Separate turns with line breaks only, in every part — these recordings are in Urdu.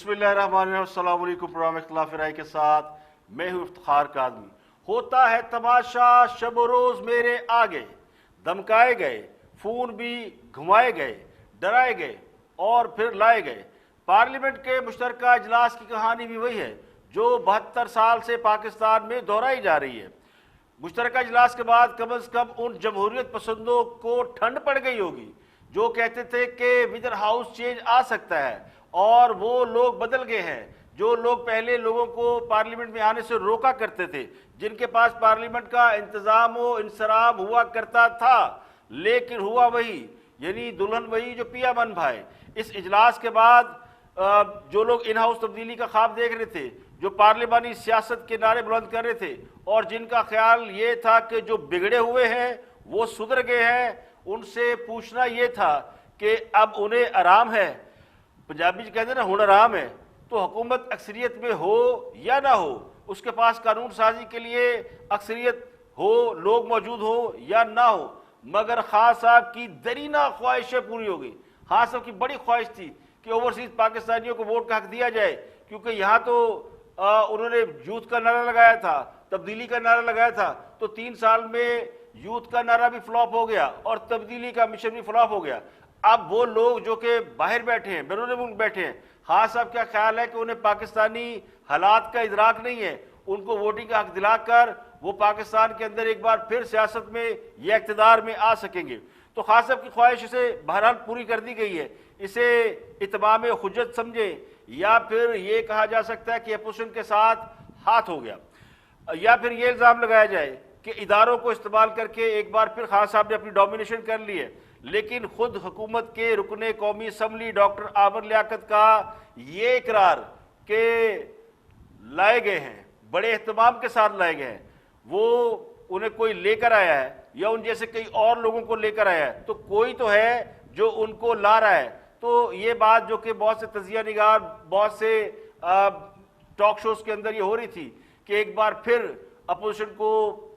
بسم اللہ الرحمن الرحیم۔ السلام علیکم۔ پروگرام اختلاف رائے کے ساتھ میں ہوں افتخار کاظمی۔ ہوتا ہے تماشا شب و روز میرے آگے، دمکائے گئے، فون بھی گھمائے گئے، ڈرائے گئے اور پھر لائے گئے۔ پارلیمنٹ کے مشترکہ اجلاس کی کہانی بھی وہی ہے جو 72 سال سے پاکستان میں دہرائی جا رہی ہے۔ مشترکہ اجلاس کے بعد کم از کم ان جمہوریت پسندوں کو ٹھنڈ پڑ گئی ہوگی جو کہتے تھے کہ ودر ہاؤس چینج آ سکتا ہے، اور وہ لوگ بدل گئے ہیں جو لوگ پہلے لوگوں کو پارلیمنٹ میں آنے سے روکا کرتے تھے، جن کے پاس پارلیمنٹ کا انتظام و انصرام ہوا کرتا تھا، لیکن ہوا وہی، یعنی دلہن وہی جو پیا من بھائے۔ اس اجلاس کے بعد جو لوگ ان ہاؤس تبدیلی کا خواب دیکھ رہے تھے، جو پارلیمانی سیاست کے نعرے بلند کر رہے تھے، اور جن کا خیال یہ تھا کہ جو بگڑے ہوئے ہیں وہ سدھر گئے ہیں، ان سے پوچھنا یہ تھا کہ اب انہیں آرام ہے۔ پنجابی کہتے ہیں نا ہن آرام ہے، تو حکومت اکثریت میں ہو یا نہ ہو، اس کے پاس قانون سازی کے لیے اکثریت ہو، لوگ موجود ہو یا نہ ہو، مگر خان صاحب کی درینہ خواہشیں پوری ہو گئی۔ خان صاحب کی بڑی خواہش تھی کہ اوورسیز پاکستانیوں کو ووٹ کا حق دیا جائے، کیونکہ یہاں تو انہوں نے یوتھ کا نعرہ لگایا تھا، تبدیلی کا نعرہ لگایا تھا، تو 3 سال میں یوتھ کا نعرہ بھی فلاپ ہو گیا اور تبدیلی کا مشن بھی فلاپ ہو گیا۔ اب وہ لوگ جو کہ باہر بیٹھے ہیں، بیرون ملک بیٹھے ہیں، خان صاحب کیا خیال ہے کہ انہیں پاکستانی حالات کا ادراک نہیں ہے، ان کو ووٹنگ کا حق دلا کر وہ پاکستان کے اندر ایک بار پھر سیاست میں یا اقتدار میں آ سکیں گے۔ تو خان صاحب کی خواہش اسے بہرحال پوری کر دی گئی ہے۔ اسے اتمام حجت سمجھیں، یا پھر یہ کہا جا سکتا ہے کہ اپوزیشن کے ساتھ ہاتھ ہو گیا، یا پھر یہ الزام لگایا جائے کہ اداروں کو استعمال کر کے ایک بار پھر خان صاحب نے اپنی ڈومینیشن کر لی ہے۔ لیکن خود حکومت کے رکن قومی اسمبلی ڈاکٹر عامر لیاقت کا یہ اقرار کہ لائے گئے ہیں، بڑے اہتمام کے ساتھ لائے گئے ہیں، وہ انہیں کوئی لے کر آیا ہے یا ان جیسے کئی اور لوگوں کو لے کر آیا ہے، تو کوئی تو ہے جو ان کو لا رہا ہے۔ تو یہ بات جو کہ بہت سے تجزیہ نگار، بہت سے ٹاک شوز کے اندر یہ ہو رہی تھی کہ ایک بار پھر اپوزیشن کو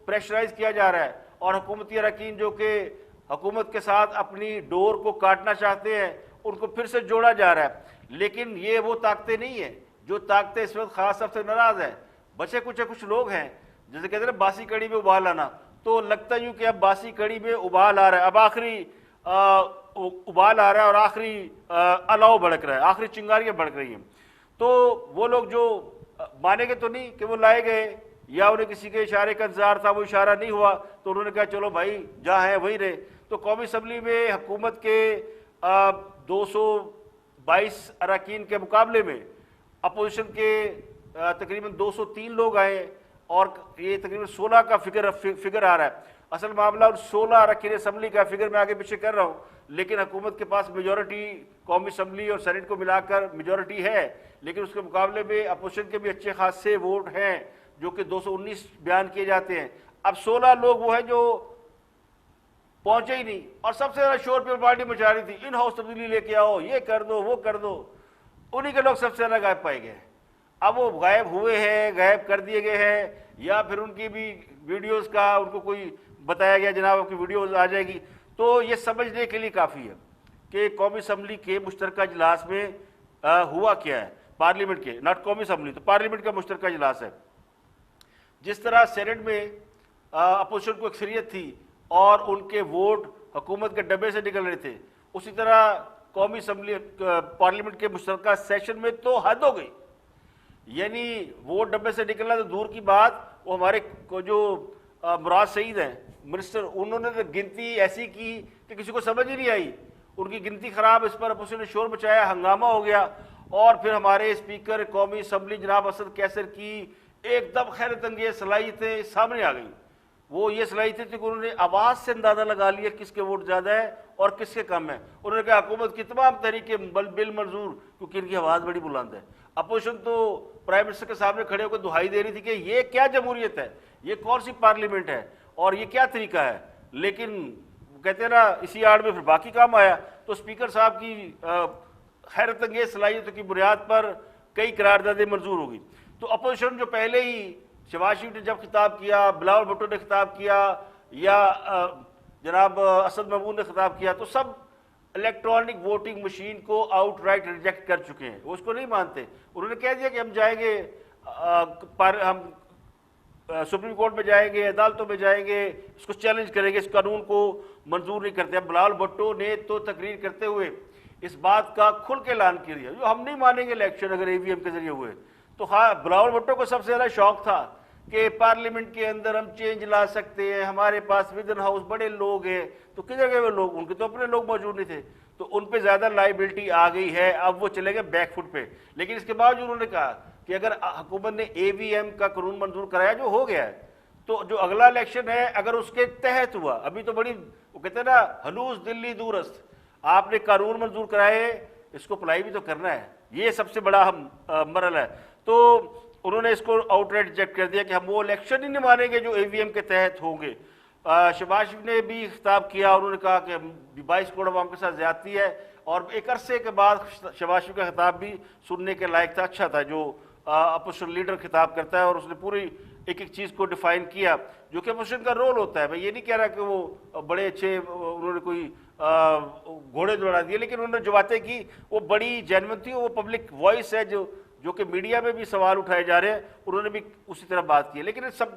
پریشرائز کیا جا رہا ہے، اور حکومتی اراکین جو کہ حکومت کے ساتھ اپنی ڈور کو کاٹنا چاہتے ہیں ان کو پھر سے جوڑا جا رہا ہے۔ لیکن یہ وہ طاقتیں نہیں ہیں جو طاقتیں اس وقت خاص طور سے ناراض ہیں۔ بچے کچھ لوگ ہیں جیسے کہتے ہیں باسی کڑی میں ابال آنا، تو لگتا یوں کہ اب باسی کڑی میں ابال آ رہا ہے، اب آخری ابال آ رہا ہے اور آخری الاؤ بھڑک رہا ہے، آخری چنگاریاں بھڑک رہی ہیں۔ تو وہ لوگ جو مانیں گے تو نہیں کہ وہ لائے گئے، یا انہیں کسی کے اشارے کا انتظار تھا، وہ اشارہ نہیں ہوا تو انہوں نے کہا چلو بھائی جہاں ہیں وہی رہے۔ تو قومی اسمبلی میں حکومت کے 222 اراکین کے مقابلے میں اپوزیشن کے تقریباً 203 لوگ آئے، اور یہ تقریباً 16 کا فگر آ رہا ہے۔ اصل معاملہ 16 اراکین اسمبلی کا فگر میں آگے پیچھے کر رہا ہوں، لیکن حکومت کے پاس میجورٹی قومی اسمبلی اور سینٹ کو ملا کر میجورٹی ہے، لیکن اس کے مقابلے میں اپوزیشن کے بھی اچھے خاصے ووٹ ہیں جو کہ 219 بیان کیے جاتے ہیں۔ اب 16 لوگ وہ ہیں جو پہنچے ہی نہیں، اور سب سے زیادہ شور پیپل پارٹی مچا رہی تھی ان ہاؤس تبدیلی لے کے آؤ، یہ کر دو وہ کر دو، انہی کے لوگ سب سے زیادہ غائب پائے گئے۔ اب وہ غائب ہوئے ہیں، غائب کر دیے گئے ہیں، یا پھر ان کی بھی ویڈیوز کا ان کو کوئی بتایا گیا جناب آپ کی ویڈیوز آ جائے گی۔ تو یہ سمجھنے کے لیے کافی ہے کہ قومی اسمبلی کے مشترکہ اجلاس میں ہوا کیا ہے، پارلیمنٹ کے، ناٹ قومی اسمبلی، تو پارلیمنٹ کا مشترکہ اجلاس ہے۔ جس طرح سینٹ میں اپوزیشن کو اکثریت تھی اور ان کے ووٹ حکومت کے ڈبے سے نکل رہے تھے، اسی طرح قومی اسمبلی پارلیمنٹ کے مشترکہ سیشن میں تو حد ہو گئی، یعنی ووٹ ڈبے سے نکلنا تو دور کی بات، وہ ہمارے جو مراد سعید ہیں منسٹر، انہوں نے تو گنتی ایسی کی کہ کسی کو سمجھ ہی نہیں آئی، ان کی گنتی خراب، اس پر اپوزیشن نے شور مچایا، ہنگامہ ہو گیا، اور پھر ہمارے اسپیکر قومی اسمبلی جناب اسد کیسر کی ایک دم حیرت انگیز صلاحیتیں سامنے آ گئیں۔ وہ یہ صلاحیتیں تھی کہ انہوں نے آواز سے اندازہ لگا لیا کس کے ووٹ زیادہ ہے اور کس کے کم ہے۔ انہوں نے کہا حکومت کی تمام تحریکیں بل منظور، کیونکہ ان کی آواز بڑی بلند ہے۔ اپوزیشن تو پرائم منسٹر کے سامنے کھڑے ہو کر دہائی دے رہی تھی کہ یہ کیا جمہوریت ہے، یہ کون سی پارلیمنٹ ہے، اور یہ کیا طریقہ ہے، لیکن کہتے ہیں نا اسی آڑ میں پھر باقی کام آیا۔ تو اسپیکر صاحب کی حیرت انگیز صلاحیتوں کی بنیاد پر کئی قراردادیں منظور ہو گئی۔ تو اپوزیشن جو پہلے ہی شہباز شریف نے جب خطاب کیا، بلاول بھٹو نے خطاب کیا، یا جناب اسد محمود نے خطاب کیا، تو سب الیکٹرانک ووٹنگ مشین کو آؤٹ رائٹ ریجیکٹ کر چکے ہیں، وہ اس کو نہیں مانتے. انہوں نے کہہ دیا کہ ہم جائیں گے، ہم سپریم کورٹ میں جائیں گے، عدالتوں میں جائیں گے، اس کو چیلنج کریں گے، اس قانون کو منظور نہیں کرتے. اب بلاول بھٹو نے تو تقریر کرتے ہوئے اس بات کا کھل کے اعلان کیا جو ہم نہیں مانیں گے الیکشن اگر EVM کے ذریعے ہوئے. تو ہاں بلاول بھٹو کو سب سے زیادہ شوق تھا کہ پارلیمنٹ کے اندر ہم چینج لا سکتے ہیں، ہمارے پاس ودن ہاؤس بڑے لوگ ہیں. تو کدھر گئے وہ لوگ؟ ان کے تو اپنے لوگ موجود نہیں تھے. تو ان پہ زیادہ لائبلٹی آ گئی ہے. اب وہ چلے گئے بیک فٹ پہ. لیکن اس کے باوجود انہوں نے کہا کہ اگر حکومت نے EVM کا قانون منظور کرایا جو ہو گیا ہے، تو جو اگلا الیکشن ہے اگر اس کے تحت ہوا، ابھی تو بڑی وہ کہتے ہیں نا ہنوز دلی دورست، آپ نے قانون منظور کرائے، اس کو اپلائی بھی تو کرنا ہے. یہ سب سے بڑا مرحلہ ہے. تو انہوں نے اس کو آؤٹ رائٹ ریجیکٹ کر دیا کہ ہم وہ الیکشن ہی نہیں مانیں گے جو EVM کے تحت ہوں گے. شہباز شریف نے بھی خطاب کیا، انہوں نے کہا کہ 22 کروڑ عوام کے ساتھ زیادتی ہے. اور ایک عرصے کے بعد شہباز شریف کا خطاب بھی سننے کے لائق تھا، اچھا تھا. جو اپوزیشن لیڈر خطاب کرتا ہے اور اس نے پوری ایک ایک چیز کو ڈیفائن کیا جو کہ اپوزیشن کا رول ہوتا ہے. میں یہ نہیں کہہ رہا کہ وہ بڑے اچھے انہوں نے کوئی گھوڑے دوڑا دیے، لیکن انہوں نے جو باتیں کی وہ بڑی جینوئن تھی. وہ پبلک وائس ہے جو کہ میڈیا میں بھی سوال اٹھائے جا رہے ہیں، انہوں نے بھی اسی طرح بات کی. لیکن ان سب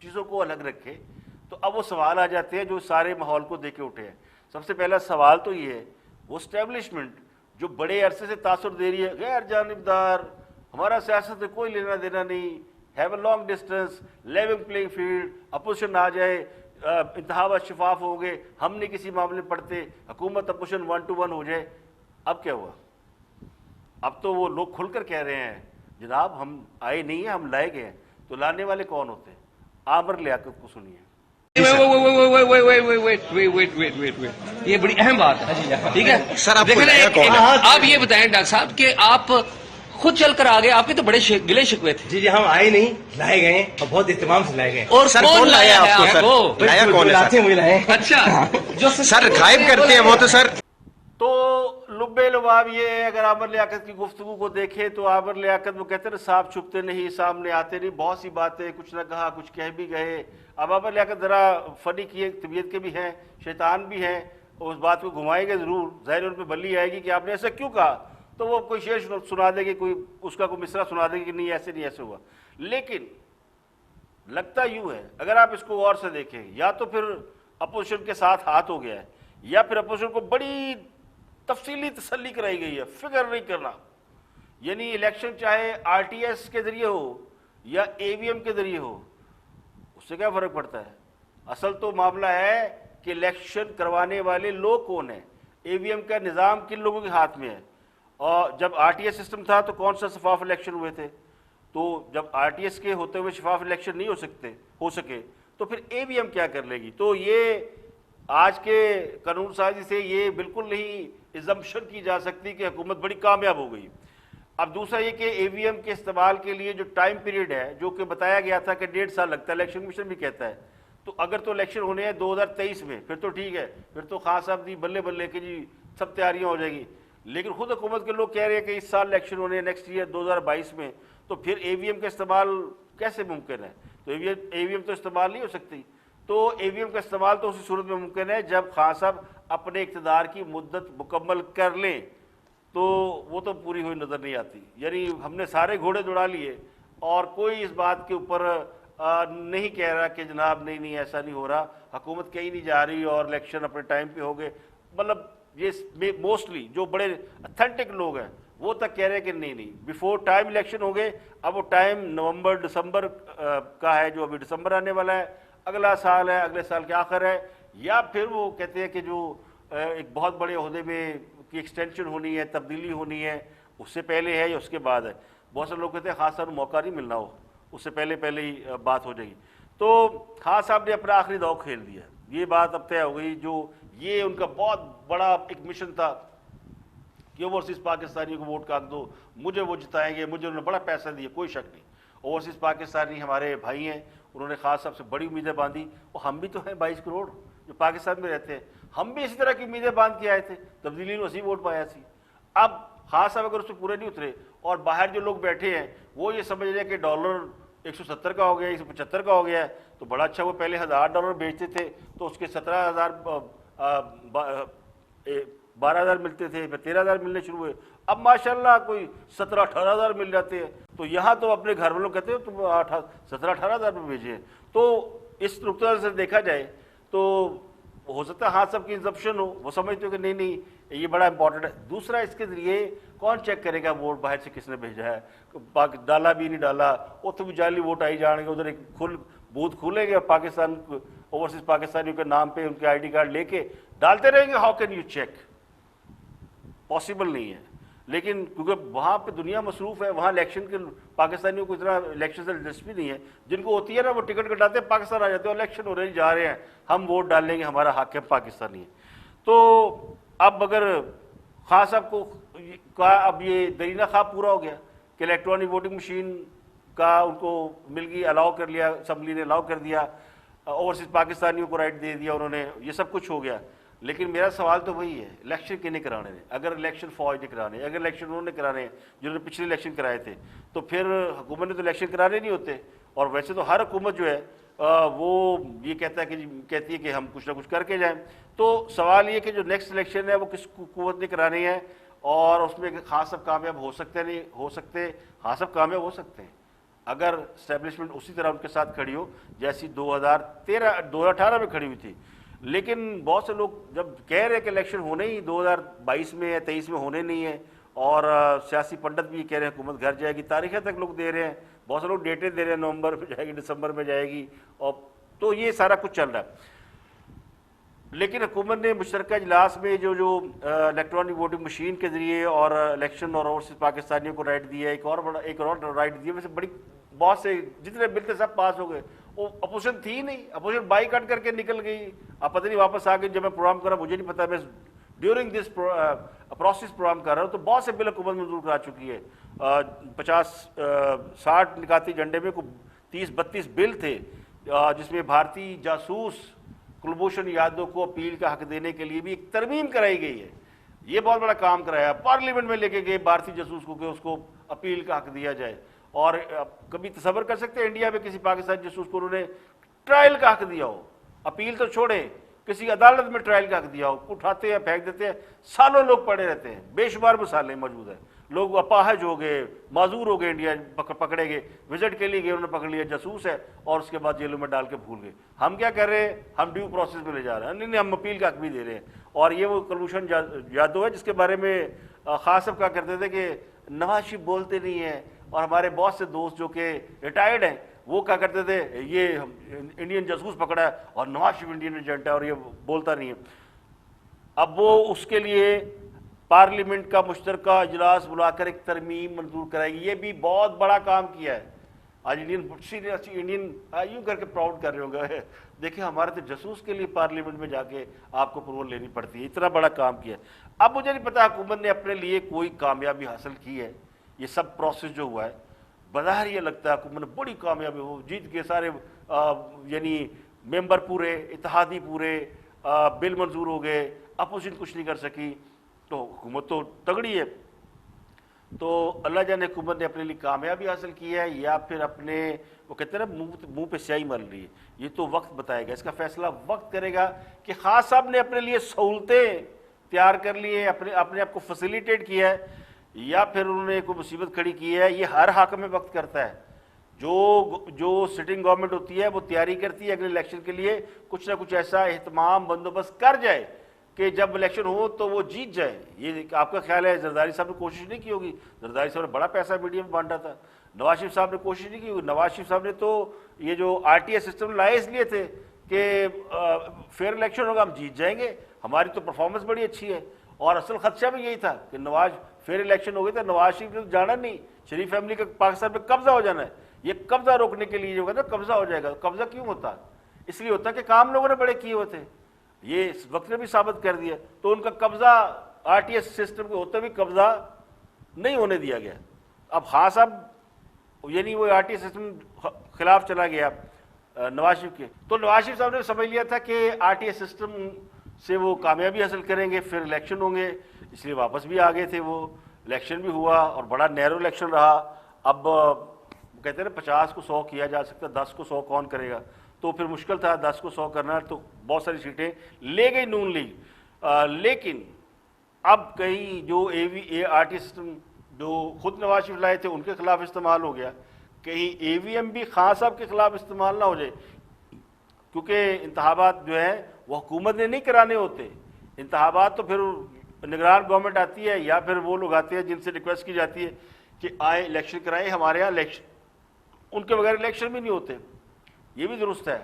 چیزوں کو الگ رکھے تو اب وہ سوال آ جاتے ہیں جو سارے ماحول کو دیکھ کے اٹھے ہیں. سب سے پہلا سوال تو یہ ہے وہ اسٹیبلشمنٹ جو بڑے عرصے سے تاثر دے رہی ہے، غیر جانبدار، ہمارا سیاست میں کوئی لینا دینا نہیں، have a long distance, levelling playing field, opposition آ جائے، انتخابات شفاف ہو گئے، ہم نہیں کسی معاملے میں پڑتے، حکومت اپوزیشن 1 to 1 ہو جائے. اب کیا ہوا؟ اب تو وہ لوگ کھل کر کہہ رہے ہیں جناب ہم آئے نہیں ہیں، ہم لائے گئے ہیں. تو لانے والے کون ہوتے ہیں؟ عامر لیاقت کو سنیے.
یہ بڑی اہم بات ہے، ٹھیک ہے سر. آپ یہ بتائیں ڈاکٹر صاحب کہ آپ خود چل کر آگے، آپ کے تو بڑے گلے شکوے تھے.
جی ہم آئے نہیں، لائے گئے ہیں اور بہت اہتمام سے لائے گئے.
اور کون لایا آپ کو؟
لایا کون ہے؟
اچھا جو
سر غائب کرتے ہیں وہ تو سر.
تو لبے لباب یہ ہے، اگر عامر لیاقت کی گفتگو کو دیکھیں تو عامر لیاقت وہ کہتے ہیں صاحب چھپتے نہیں، سامنے آتے نہیں، بہت سی باتیں کچھ نہ کہا کچھ کہہ بھی گئے. اب عامر لیاقت ذرا فنی کی طبیعت کے بھی ہیں، شیطان بھی ہیں، اس بات کو گھمائیں گے ضرور. ظاہر ان پہ بلی آئے گی کہ آپ نے ایسا کیوں کہا، تو وہ کوئی شعر سنا دے گی، کوئی اس کا کوئی مصرع سنا دے گی کہ نہیں ایسے نہیں ایسے ہوا. لیکن لگتا یوں ہے اگر آپ اس کو غور سے دیکھیں، یا تو پھر اپوزیشن کے ساتھ ہاتھ ہو گیا ہے، یا پھر اپوزیشن کو بڑی تفصیلی تسلی کرائی گئی ہے، فکر نہیں کرنا. یعنی الیکشن چاہے RTS کے ذریعے ہو یا EVM کے ذریعے ہو، اس سے کیا فرق پڑتا ہے؟ اصل تو معاملہ ہے کہ الیکشن کروانے والے لوگ کون ہیں، EVM کا نظام کن لوگوں کے ہاتھ میں ہے. اور جب RTS سسٹم تھا تو کون سا شفاف الیکشن ہوئے تھے؟ تو جب RTS کے ہوتے ہوئے شفاف الیکشن نہیں ہو سکے تو پھر EVM کیا کر لے گی؟ تو یہ آج کے قانون سازی سے یہ بالکل نہیں ایزمپشن کی جا سکتی کہ حکومت بڑی کامیاب ہو گئی. اب دوسرا یہ کہ EVM کے استعمال کے لیے جو ٹائم پیریڈ ہے جو کہ بتایا گیا تھا کہ 1.5 سال لگتا ہے، الیکشن کمیشن بھی کہتا ہے. تو اگر تو الیکشن ہونے ہیں 2023 میں پھر تو ٹھیک ہے، پھر تو خان صاحب دی بلے بلے کہ جی سب تیاریاں ہو جائیں گی. لیکن خود حکومت کے لوگ کہہ رہے ہیں کہ اس سال الیکشن ہونے ہیں، نیکسٹ ایئر 2022 میں. تو پھر EVM کا استعمال کیسے ممکن ہے؟ تو EVM تو استعمال نہیں ہو سکتی. تو EVM کا استعمال تو اسی صورت میں ممکن ہے جب خان صاحب اپنے اقتدار کی مدت مکمل کر لیں. تو وہ تو پوری ہوئی نظر نہیں آتی. یعنی ہم نے سارے گھوڑے دوڑا لیے اور کوئی اس بات کے اوپر نہیں کہہ رہا کہ جناب نہیں ایسا نہیں ہو رہا، حکومت کہیں نہیں جا رہی اور الیکشن اپنے ٹائم پہ ہو گئے. مطلب یہ موسٹلی جو بڑے اتھینٹک لوگ ہیں وہ تک کہہ رہے ہیں کہ نہیں بیفور ٹائم الیکشن ہو گئے. اب وہ ٹائم نومبر دسمبر کا ہے، جو ابھی دسمبر آنے والا ہے، اگلا سال ہے، اگلے سال کے آخر ہے. یا پھر وہ کہتے ہیں کہ جو ایک بہت بڑے عہدے میں کی ایکسٹینشن ہونی ہے، تبدیلی ہونی ہے، اس سے پہلے ہے یا اس کے بعد ہے. بہت سے لوگ کہتے ہیں خاص صاحب موقع نہیں ملنا ہو، اس سے پہلے ہی بات ہو جائے گی. تو خان صاحب نے اپنا آخری داؤ کھیل دیا، یہ بات اب طے ہو گئی. جو یہ ان کا بہت بڑا ایک مشن تھا کہ اوورسیز پاکستانیوں کو ووٹ کاٹ دو، مجھے وہ جتائیں گے، مجھے انہوں نے بڑا پیسہ دیا، کوئی شک نہیں. اوورسیز پاکستانی ہمارے بھائی ہیں، انہوں نے خان صاحب سے بڑی امیدیں باندھی. اور ہم بھی تو ہیں 22 کروڑ جو پاکستان میں رہتے ہیں، ہم بھی اسی طرح کی امیدیں باندھ کے آئے تھے، تبدیلی نے اسی ووٹ پایا سی. اب خان صاحب اگر اس سے پورے نہیں اترے اور باہر جو لوگ بیٹھے ہیں وہ یہ سمجھ رہے ہیں کہ ڈالر 170 کا ہو گیا، 175 کا ہو گیا ہے تو بڑا اچھا. وہ پہلے $1000 بیچتے تھے تو اس کے 17,000 12,000 ملتے تھے، پھر 13,000 ملنے شروع ہوئے، اب ماشاءاللہ کوئی 17-18,000 مل جاتے ہیں. تو یہاں تو اپنے گھر والوں کہتے ہیں تم 17-18,000 روپے بھیجے. تو اس نقطۂ نظر سے دیکھا جائے تو ہو سکتا ہے ہاں سب کی انزپشن ہو، وہ سمجھتے ہو کہ نہیں یہ بڑا امپورٹنٹ ہے. دوسرا اس کے ذریعے کون چیک کرے گا ووٹ باہر سے کس نے بھیجا ہے، ڈالا بھی نہیں ڈالا، وہ تو بھی جعلی ووٹ آئی جائیں گے. ادھر ایک بوتھ کھولیں گے، پاکستان اوورسیز پاکستانیوں کے نام پہ ان کے ID کارڈ لے کے ڈالتے رہیں گے. How can you check? Possible نہیں ہے. لیکن کیونکہ وہاں پہ دنیا مصروف ہے، وہاں الیکشن کے پاکستانیوں کو اتنا الیکشن سے دلچسپی نہیں ہے. جن کو ہوتی ہے نا وہ ٹکٹ کٹاتے ہیں پاکستان آ جاتے ہیں، الیکشن ہو رہے جا رہے ہیں، ہم ووٹ ڈال لیں گے، ہمارا حق ہے پاکستانی ہے. تو اب اگر خان صاحب کو اب یہ درینہ خواب پورا ہو گیا کہ الیکٹرانک ووٹنگ مشین کا ان کو مل گئی، الاؤ کر لیا، اسمبلی نے الاؤ کر دیا، اوورسیز پاکستانیوں کو رائٹ دے دیا انہوں نے، یہ سب کچھ ہو گیا. لیکن میرا سوال تو وہی ہے، الیکشن کنے کرانے ہیں؟ اگر الیکشن فوج نے کرانے، اگر الیکشن انہوں نے کرانے ہیں جنہوں نے پچھلے الیکشن کرائے تھے، تو پھر حکومت نے تو الیکشن کرانے نہیں ہوتے. اور ویسے تو ہر حکومت جو ہے وہ یہ کہتی ہے کہ ہم کچھ نہ کچھ کر کے جائیں. تو سوال یہ کہ جو نیکسٹ الیکشن ہے وہ کس قوت نے کرانے ہیں، اور اس میں خان صاحب کامیاب ہو سکتے نہیں ہو سکتے؟ خان صاحب کامیاب ہو سکتے ہیں اگر اسٹیبلشمنٹ اسی طرح ان کے ساتھ کھڑی ہو جیسی 2018 میں کھڑی ہوئی تھی. لیکن بہت سے لوگ جب کہہ رہے ہیں کہ الیکشن ہونے ہی 2022 میں یا 23 میں ہونے نہیں ہیں، اور سیاسی پنڈت بھی کہہ رہے ہیں حکومت گھر جائے گی، تاریخیں تک لوگ دے رہے ہیں، بہت سے لوگ ڈیٹیں دے رہے ہیں، نومبر میں جائے گی، دسمبر میں جائے گی، اور تو یہ سارا کچھ چل رہا ہے. لیکن حکومت نے مشترکہ اجلاس میں جو الیکٹرانک ووٹنگ مشین کے ذریعے اور الیکشن اور اوورسیز پاکستانیوں کو رائٹ دیا، ایک اور رائٹ دیا، ویسے بہت سے جتنے بل تھے سب پاس ہو گئے. وہ اپوزیشن تھی نہیں، اپوزیشن بائی کٹ کر کے نکل گئی، اب پتہ نہیں واپس آ گئی. جب میں پروگرام کر رہا مجھے نہیں پتا، میں ڈیورنگ دس پروسیس پروگرام کر رہا ہوں، تو بہت سے بل حکومت منظور کرا چکی ہے. 50-60 نکاتی جھنڈے میں 30-32 بل تھے، جس میں بھارتی جاسوس کلبھوشن یادو کو اپیل کا حق دینے کے لیے بھی ایک ترمیم کرائی گئی ہے. یہ بہت بڑا کام کرایا، پارلیمنٹ میں لے کے گئے بھارتی جاسوس کو کہ اس کو اپیل کا حق دیا جائے. اور کبھی تصور کر سکتے ہیں انڈیا میں کسی پاکستانی جاسوس کو انہوں نے ٹرائل کا حق دیا ہو؟ اپیل تو چھوڑے، کسی عدالت میں ٹرائل کا حق دیا ہو. اٹھاتے ہیں، پھینک دیتے ہیں، سالوں لوگ پڑے رہتے ہیں. بے شمار مثالیں موجود ہیں. لوگ اپاہج ہو گئے، معذور ہو گئے، انڈیا پکڑے گئے، وزٹ کے لیے گئے، انہوں نے پکڑ لیا جاسوس ہے، اور اس کے بعد جیلوں میں ڈال کے بھول گئے. ہم کیا کر رہے ہیں؟ ہم ڈیو پروسیس میں لے جا رہے ہیں. نہیں، ہم اپیل کا حق بھی دے رہے ہیں. اور یہ وہ کلبھوشن یادو ہے جس کے بارے میں خاص صاحب کہا کرتے تھے کہ نواز شریف بولتے نہیں ہیں، اور ہمارے بہت سے دوست جو کہ ریٹائرڈ ہیں وہ کہا کرتے تھے یہ انڈین جاسوس پکڑا ہے اور نواز شریف انڈین ایجنٹ ہے اور یہ بولتا نہیں ہے. اب وہ اس کے لیے پارلیمنٹ کا مشترکہ اجلاس بلا کر ایک ترمیم منظور کرائے گی. یہ بھی بہت بڑا کام کیا ہے. آج انڈین یوں کر کے پراؤڈ کر رہے ہوں گے، دیکھیں ہمارے تو جاسوس کے لیے پارلیمنٹ میں جا کے آپ کو اپروول لینی پڑتی ہے. اتنا بڑا کام کیا ہے. اب مجھے نہیں پتا حکومت نے اپنے لیے کوئی کامیابی حاصل کی ہے. یہ سب پروسیس جو ہوا ہے بظاہر یہ لگتا ہے حکومت نے بڑی کامیابی ہو، جیت کے سارے یعنی ممبر پورے، اتحادی پورے، بل منظور ہو گئے، اپوزیشن کچھ نہیں کر سکی، تو حکومت تو تگڑی ہے. تو اللہ جانے حکومت نے اپنے لیے کامیابی حاصل کی ہے یا پھر اپنے وہ کہتے ہیں نا منہ پہ سیاہی مل رہی ہے. یہ تو وقت بتائے گا، اس کا فیصلہ وقت کرے گا کہ خاص صاحب نے اپنے لیے سہولتیں تیار کر لی ہیں، اپنے آپ کو فیسیلیٹیٹ کیا ہے، یا پھر انہوں نے کوئی مصیبت کھڑی کی ہے. یہ ہر حق میں وقت کرتا ہے. جو سٹنگ گورنمنٹ ہوتی ہے وہ تیاری کرتی ہے اگلے الیکشن کے لیے، کچھ نہ کچھ ایسا اہتمام بندوبست کر جائے کہ جب الیکشن ہو تو وہ جیت جائے. یہ آپ کا خیال ہے زرداری صاحب نے کوشش نہیں کی ہوگی؟ زرداری صاحب نے بڑا پیسہ میڈیا میں بانٹا تھا. نواز شریف صاحب نے کوشش نہیں کی ہوگی؟ نواز شریف صاحب نے تو یہ جو RTI سسٹم لائے اس لیے تھے کہ فیئر الیکشن ہوگا، ہم جیت جائیں گے، ہماری تو پرفارمنس بڑی اچھی ہے. اور اصل خدشہ بھی یہی تھا کہ نواز فیئر الیکشن ہو گئے تو نواز شریف نے تو جانا نہیں، شریف فیملی کا پاکستان پہ قبضہ ہو جانا ہے. یہ قبضہ روکنے کے لیے جو ہے نا قبضہ ہو جائے گا. قبضہ کیوں ہوتا؟ اس لیے ہوتا کہ کام لوگوں نے بڑے کیے ہوئے تھے، یہ اس وقت نے بھی ثابت کر دیا. تو ان کا قبضہ RTI سسٹم کے ہوتے بھی قبضہ نہیں ہونے دیا گیا. اب خان صاحب یعنی وہ RTI سسٹم خلاف چلا گیا نواز شریف کے، تو نواز شریف صاحب نے سمجھ لیا تھا کہ RTI سسٹم سے وہ کامیابی حاصل کریں گے، پھر الیکشن ہوں گے، اس لیے واپس بھی آ گئے تھے. وہ الیکشن بھی ہوا اور بڑا نیرو الیکشن رہا. اب کہتے ہیں نا 50 کو 100 کیا جا سکتا، 10 کو 100 کون کرے گا؟ تو پھر مشکل تھا 10 کو 100 کرنا. تو بہت ساری سیٹیں لے گئی نون لیگ. لیکن اب کہیں جو اے آر ٹی سسٹم جو خود نواز شریف لائے تھے ان کے خلاف استعمال ہو گیا، کہیں اے وی ایم بھی خان صاحب کے خلاف استعمال نہ ہو جائے، کیونکہ انتخابات جو ہیں وہ حکومت نے نہیں کرانے ہوتے، انتخابات تو پھر نگران گورنمنٹ آتی ہے یا پھر وہ لوگ آتے ہیں جن سے ریکویسٹ کی جاتی ہے کہ آئیں الیکشن کرائیں، ہمارے یہاں الیکشن، ان کے بغیر الیکشن بھی نہیں ہوتے، یہ بھی درست ہے۔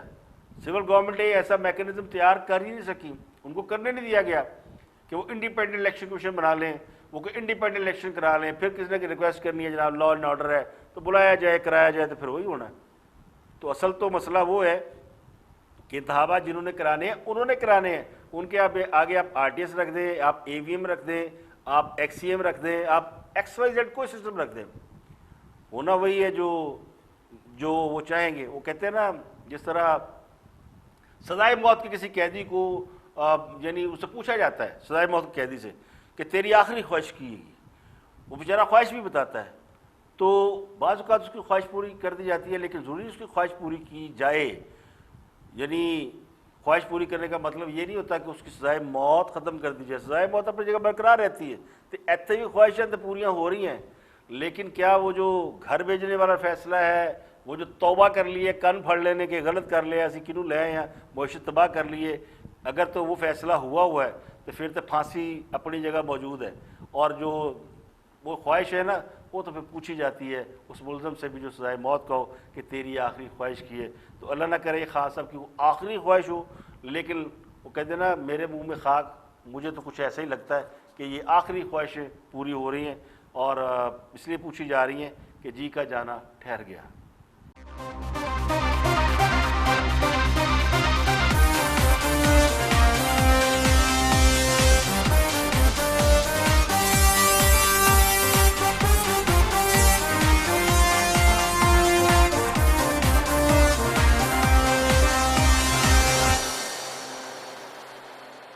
سول گورنمنٹ نے ایسا میکنزم تیار کر ہی نہیں سکی، ان کو کرنے نہیں دیا گیا کہ وہ انڈیپینڈنٹ الیکشن کمیشن بنا لیں، وہ کوئی انڈیپینڈنٹ الیکشن کرا لیں، پھر کسی نے ریکویسٹ کرنی ہے جناب لا اینڈ آرڈر ہے تو بلایا جائے کرایا جائے تو پھر وہی ہونا ہے۔ تو اصل تو مسئلہ وہ ہے کہ انتخابات جنہوں نے کرانے ہیں انہوں نے کرانے ہیں، ان کے آگے آپ آر ٹی ایس رکھ دیں، آپ اے وی ایم رکھ دیں، آپ ایکس سی ایم رکھ دیں، آپ ایکس وائی زیڈ کوئی سسٹم رکھ دیں، ہونا وہی ہے جو وہ چاہیں گے۔ وہ کہتے ہیں نا جس طرح سزائے موت کے کسی قیدی کو یعنی اس سے پوچھا جاتا ہے سزائے موت کے قیدی سے کہ تیری آخری خواہش کی ہے، وہ بیچارہ خواہش بھی بتاتا ہے، تو بعض اوقات اس کی خواہش پوری کر دی جاتی ہے، لیکن ضروری اس کی خواہش پوری کی جائے، یعنی خواہش پوری کرنے کا مطلب یہ نہیں ہوتا کہ اس کی سزائے موت ختم کر دی جائے، سزائے موت اپنی جگہ برقرار رہتی ہے، تو ایتھے بھی خواہشیں تو پوریاں ہو رہی ہیں، لیکن کیا وہ جو گھر بھیجنے والا فیصلہ ہے، وہ جو توبہ کر لیے کن پھڑ لینے کے غلط کر لیا اسی کنوں لے یا معیشت تباہ کر لیے، اگر تو وہ فیصلہ ہوا ہے تو پھر تو پھانسی اپنی جگہ موجود ہے، اور جو وہ خواہش ہے نا وہ تو پھر پوچھی جاتی ہے اس ملزم سے بھی جو سزائے موت کا ہو کہ تیری آخری خواہش کی ہے۔ تو اللہ نہ کرے خان صاحب کی وہ آخری خواہش ہو، لیکن وہ کہتے ہیں نا میرے منہ میں خاک، مجھے تو کچھ ایسا ہی لگتا ہے کہ یہ آخری خواہشیں پوری ہو رہی ہیں اور اس لیے پوچھی جا رہی ہیں کہ جی کا جانا ٹھہر گیا۔